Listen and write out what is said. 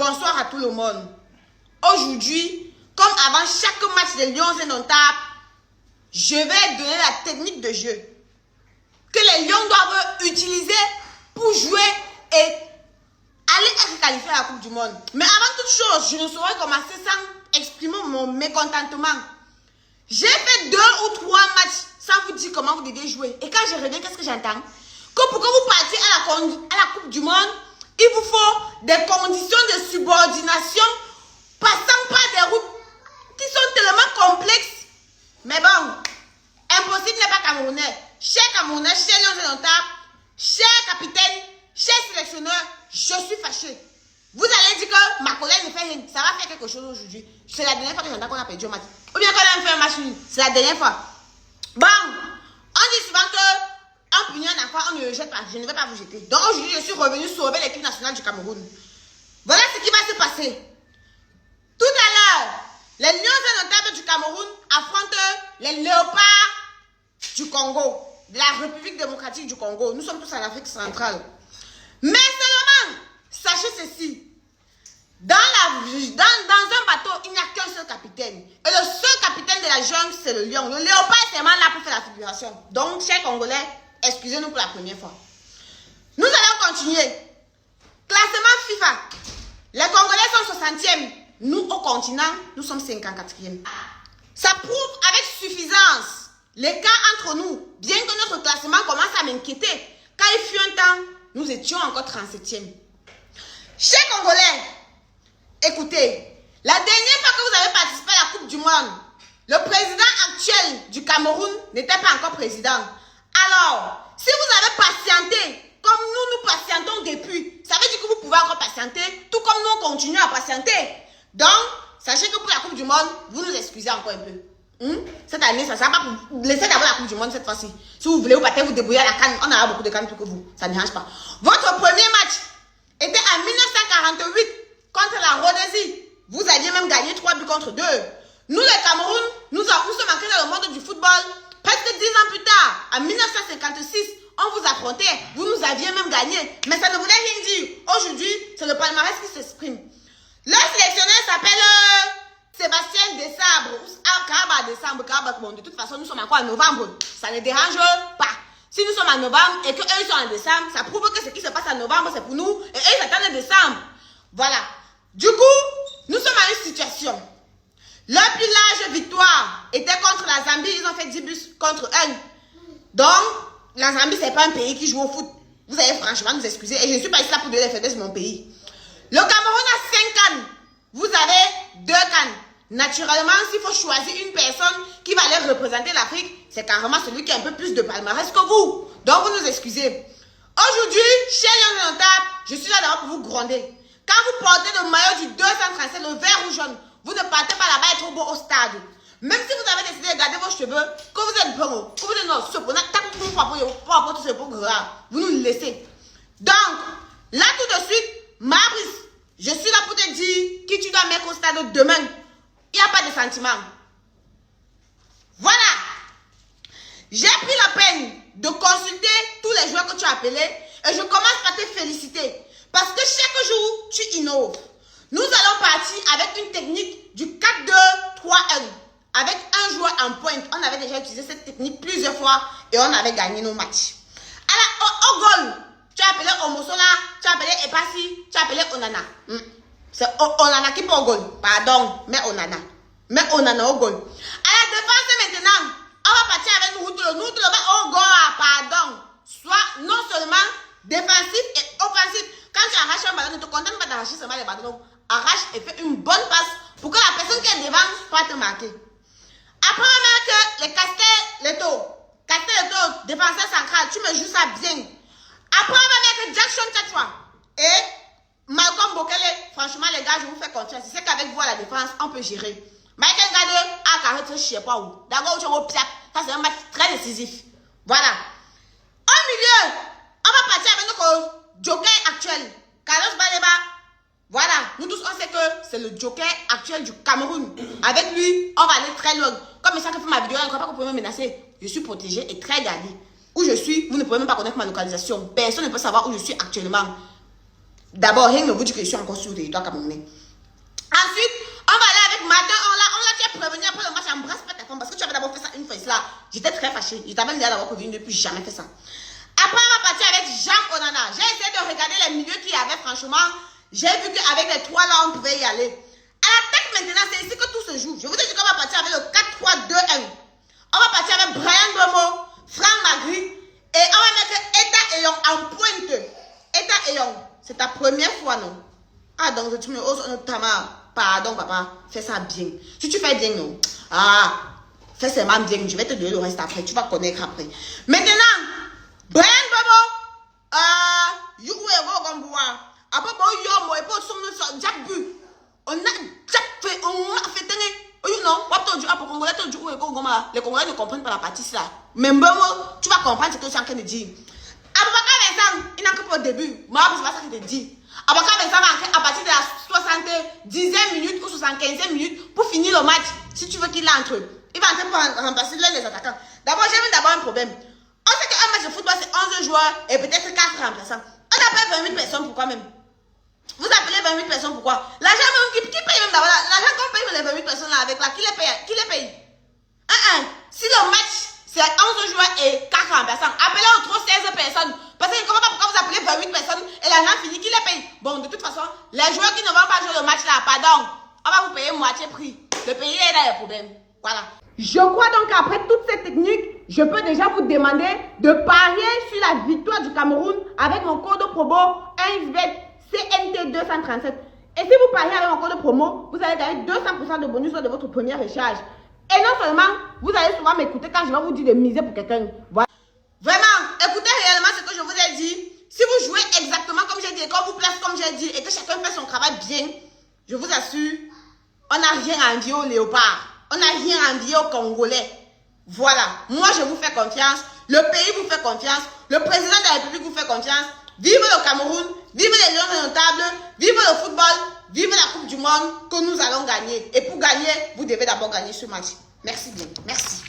Bonsoir à tout le monde. Aujourd'hui, comme avant chaque match des Lions indomptables, je vais donner la technique de jeu que les Lions doivent utiliser pour jouer et aller être qualifiés à la Coupe du Monde. Mais avant toute chose, je ne saurais commencer sans exprimer mon mécontentement. J'ai fait 2 ou 3 matchs sans vous dire comment vous deviez jouer. Et quand je reviens, qu'est-ce que j'entends? Que pour que vous partiez à la Coupe du Monde, il vous faut des conditions de subordination passant par des routes qui sont tellement complexes. Mais bon, impossible n'est pas camerounais. Cher Camerounais, cher Lions indomptables, cher capitaine, cher sélectionneur, je suis fâché. Vous allez dire que ma collègue ne fait rien. Ça va faire quelque chose aujourd'hui. C'est la dernière fois que j'entends qu'on a perdu un match. Ou bien qu'on a fait un match nul. C'est la dernière fois. Bon, on dit souvent que en punit un enfant, on ne le jette pas. Je ne vais pas vous jeter. Donc aujourd'hui, je suis revenu sauver l'équipe nationale du Cameroun. Voilà ce qui va se passer. Tout à l'heure, les Lions indomptables du Cameroun affrontent les léopards du Congo, de la République démocratique du Congo. Nous sommes tous en Afrique centrale. Mais seulement, sachez ceci. Dans un bateau, il n'y a qu'un seul capitaine. Et le seul capitaine de la jungle, c'est le lion. Le léopard est seulement là pour faire la figuration. Donc, chers Congolais, excusez-nous pour la première fois. Nous allons continuer. Classement FIFA. Les Congolais sont 60e. Nous, au continent, nous sommes 54e. Ça prouve avec suffisance l'écart entre nous. Bien que notre classement commence à m'inquiéter. Quand il fut un temps, nous étions encore 37e. Chers Congolais, écoutez, la dernière fois que vous avez participé à la Coupe du Monde, le président actuel du Cameroun n'était pas encore président. Alors, si vous avez patienté, comme nous patientons depuis, ça veut dire que vous pouvez encore patienter, tout comme nous continuons à patienter. Donc, sachez que pour la Coupe du Monde, vous nous excusez encore un peu. Cette année, ça ne sera pas pour laisser d'avoir la Coupe du Monde cette fois-ci. Si vous voulez, vous partez vous débrouiller à la canne. On aura beaucoup de cannes plus que vous. Ça ne dérange pas. Votre premier match était en 1948 contre la Rhodésie. Vous aviez même gagné 3 buts contre 2. Nous, le Cameroun, nous sommes entrés dans le monde du football. Presque 10 ans plus tard, en 1956, on vous affrontait. Vous nous aviez même gagné. Mais ça ne voulait rien dire. Aujourd'hui, c'est le palmarès qui s'exprime. Le sélectionneur s'appelle Sébastien Desabre. De toute façon, nous sommes encore en novembre. Ça ne dérange pas. Si nous sommes en novembre et qu'eux ils sont en décembre, ça prouve que ce qui se passe en novembre, c'est pour nous. Et eux, ils attendent décembre. Voilà. Du coup, nous sommes à une situation. Leur plus large victoire était contre la Zambie. Ils ont fait 10 buts contre 1. Donc, la Zambie, ce n'est pas un pays qui joue au foot. Vous allez franchement nous excuser. Et je ne suis pas ici là pour donner les faiblesses de mon pays. Le Cameroun a 5 cannes. Vous avez 2 cannes. Naturellement, s'il faut choisir une personne qui va aller représenter l'Afrique, c'est carrément celui qui a un peu plus de palmarès que vous. Donc, vous nous excusez. Aujourd'hui, chez Lions indomptables, je suis là d'abord pour vous gronder. Quand vous portez le maillot du 237, le vert ou jaune, vous ne partez pas là-bas être beau au stade. Même si vous avez décidé de garder vos cheveux, que vous êtes bon, que vous êtes non, vous nous laissez. Donc, là tout de suite, Mabrice, je suis là pour te dire qui tu dois mettre au stade demain. Il n'y a pas de sentiment. Voilà. J'ai pris la peine de consulter tous les joueurs que tu as appelés et je commence par te féliciter. Parce que chaque jour, tu innoves. Nous allons partir avec une technique du 4-2-3-1. Avec un joueur en pointe. On avait déjà utilisé cette technique plusieurs fois et on avait gagné nos matchs. Alors, au goal, tu as appelé Omosola, tu as appelé Epassi, tu as appelé Onana. C'est Onana qui peut au goal. Pardon, mais Onana. Mais Onana au goal. À la défense maintenant, on va partir avec Noutlo. Noutlo va au goal. Pardon. Soit non seulement défensif et offensif. Quand tu arraches un ballon, ne te contente pas d'arracher seulement les ballons. Arrache et fais une bonne passe pour que la personne qui est devant soit te marquer. Après, on met que les Castelletto, défenseur central, tu me joues ça bien. Après, on va mettre Jackson Tchachwa et Malcolm Bokele. Franchement, les gars, je vous fais confiance. C'est qu'avec vous à la défense, on peut gérer. Michael Gade, à caractère, je ne sais pas où. D'abord, tu es au piap. Ça, c'est un match très décisif. Voilà. Au milieu, on va partir avec notre joker actuel, Carlos Baleba. Voilà, nous tous on sait que c'est le joker actuel du Cameroun. Avec lui, on va aller très loin. Comme ça que fait ma vidéo, je ne crois pas que vous pouvez me menacer. Je suis protégé et très gardé. Où je suis, vous ne pouvez même pas connaître ma localisation. Personne ne peut savoir où je suis actuellement. D'abord, rien ne vous dit que je suis encore sur le territoire camerounais. Ensuite, on va aller avec Martin. On l'a prévenu après le match. Embrasse pas ta femme parce que tu avais d'abord fait ça une fois. Là, j'étais très fâchée. Je t'avais dit d'avoir prévenu depuis jamais fait ça. Après, on va partir avec Jean Onana. J'ai essayé de regarder les milieux qu'il y avait. Franchement, j'ai vu qu'avec les 3 là, on pouvait y aller. À l'attaque maintenant, c'est ici que tout se joue. Je vous ai dit qu'on va partir avec le 4-3-2-1. On va partir avec Brian Bomo, Franck Magri et on va mettre Eta Eyong en pointe. Eta Eyong, c'est ta première fois, non? Ah, donc tu me oses notamment. Pardon, papa, fais ça bien. Si tu fais bien, non? Ah, fais seulement bien. Je vais te donner le reste après. Tu vas connaître après. Maintenant, Brian Bobo, Youego Gamboa. Après, bon, moi, et pour son Jack Bu. On a fait tenir. Non, les Congolais ne comprennent pas la partie là. Mais bon, tu vas comprendre ce que je suis en train de dire. Abakar Vincent, il n'a que pour le début. Moi, c'est pas ça que je te dis. Abakar Vincent va entrer à partir de la 70e minute ou 75e minute pour finir le match. Si tu veux qu'il entre, il va entrer pour remplacer les attaquants. D'abord, j'ai vu d'abord un problème. On sait qu'un match de football, c'est 11 joueurs et peut-être 4 remplaçants. On appelle 28 personnes, pourquoi même? Vous appelez 28 personnes, pourquoi? L'argent même qui paye même d'abord, l'argent qu'on paye les 28 personnes là avec là, qui les paye? Si le match c'est 11 joueurs et 4 remplaçants, appelez au trop 16 personnes. Parce que je ne comprends pas pourquoi vous appelez 28 personnes et l'argent fini, qui les paye? Bon, de toute façon, les joueurs qui ne vont pas jouer le match là, pardon, on va vous payer moitié prix. Le pays est là, il y a problème. Voilà. Je crois donc qu'après toutes ces techniques, je peux déjà vous demander de parier sur la victoire du Cameroun avec mon code promo 1VET CNT 237. Et si vous pariez avec mon code promo, vous allez gagner 200% de bonus lors de votre première recharge. Et non seulement, vous allez souvent m'écouter quand je vais vous dire de miser pour quelqu'un. Voilà. Vraiment, écoutez réellement ce que je vous ai dit. Si vous jouez exactement comme j'ai dit, et qu'on vous place comme j'ai dit, et que chacun fait son travail bien, je vous assure, on n'a rien à envier aux léopards. On n'a rien à envier aux Congolais. Voilà. Moi, je vous fais confiance. Le pays vous fait confiance. Le président de la République vous fait confiance. Vive le Cameroun. Vive les Lions indomptables. Vive le football. Vive la Coupe du Monde que nous allons gagner. Et pour gagner, vous devez d'abord gagner ce match. Merci bien. Merci.